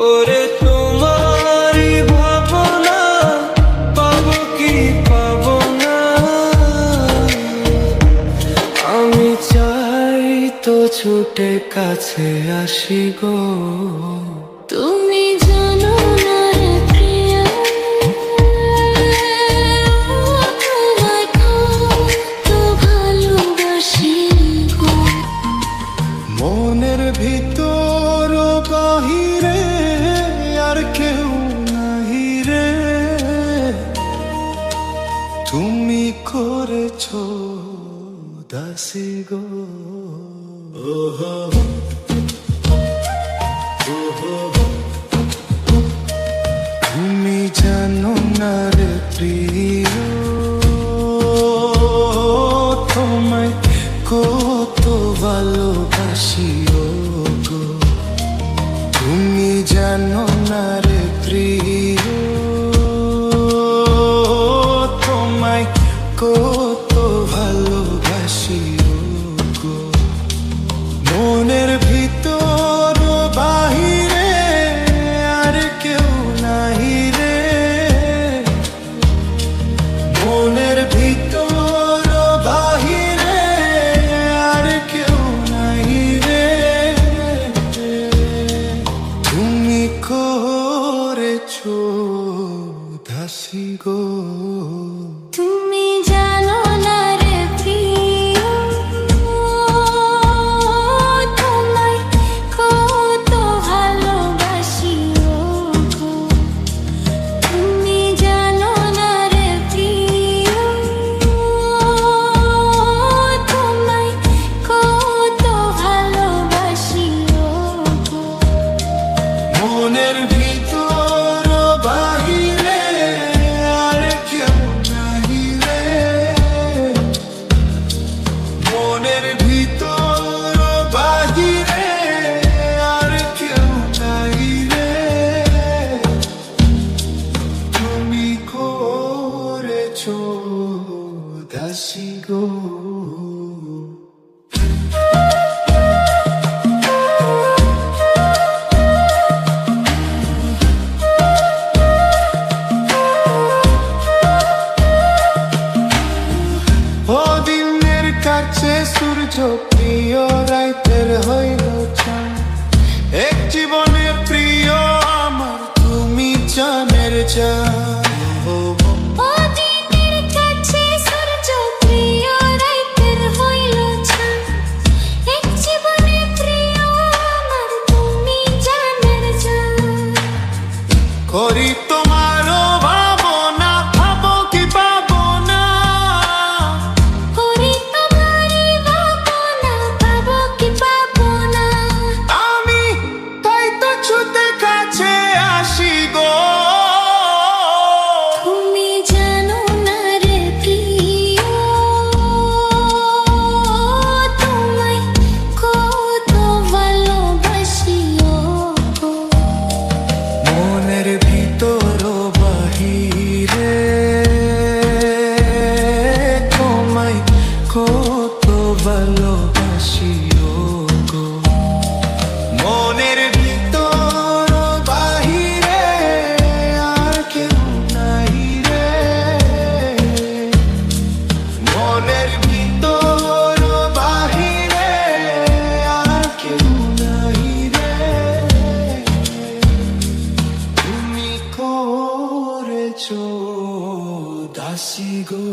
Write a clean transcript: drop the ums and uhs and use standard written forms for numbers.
ওরে তোমারই ভাবনা পাবো কি পাবো না, আমি চাই তো ছুটে কাছে আসি গো। তুমি জানো না রে প্রিয়া, তোমায় কত ভালোবাসি গো। মনের ভিতর বাহিরে আর কেউ নাহি রে, তুমি করেছো দাসী গো। তুমি জানো না রে প্রিয়, তোমায় কত ভালোবাসি গো। তুমি জানো না রে প্রিয়, তোমায় কত ভালোবাসি গো। মনের ভিতর বাহিরে আর কেউ নাহি রে, মনের ভিতর বাহিরে আর কেউ নাহি রে, তুমি করেছো দাসী গো। তুমি জানো না রে প্রিয়, তোমায় কত ভালোবাসি গো। তুমি জানো না রে প্রিয়, তোমায় কত ভালোবাসি গো। মনের ভিতর বাহিরে আর কেউ নাহি রে, মনের ভিতর বাহিরে আর কেউ নাহি রে, তুমি করেছো দাসী গো। ও দিনের কাছে সূর্য প্রিয়, রাইতের হইল চাঁদ, এক জীবনের প্রিয় আমার তুমি জানের জান। ও দিনের কাছে সূর্য প্রিয়, রাইতের হইল চাঁদ, এক জীবনে প্রিয় আমার তুমি জানের জান। করি তোমারও ভাবনা, ভাবো কি পাবো না, করি তোমারই ভাবনা, পাবো কি পাবো না, আমি তাই তো ছুটে কাছে আসি গো। তুমি জানো না রে প্রিয়, তোমায় কত ভালোবাসি গো। মনের ভিতর বাহিরে তোমায় কত ভালোবাসি গো। মনের ভিতর বাহিরে আর কেউ নাহি রে, মনের ভিতর বাহিরে আর কেউ নাহি রে, তুমি করেছো দাসী গো।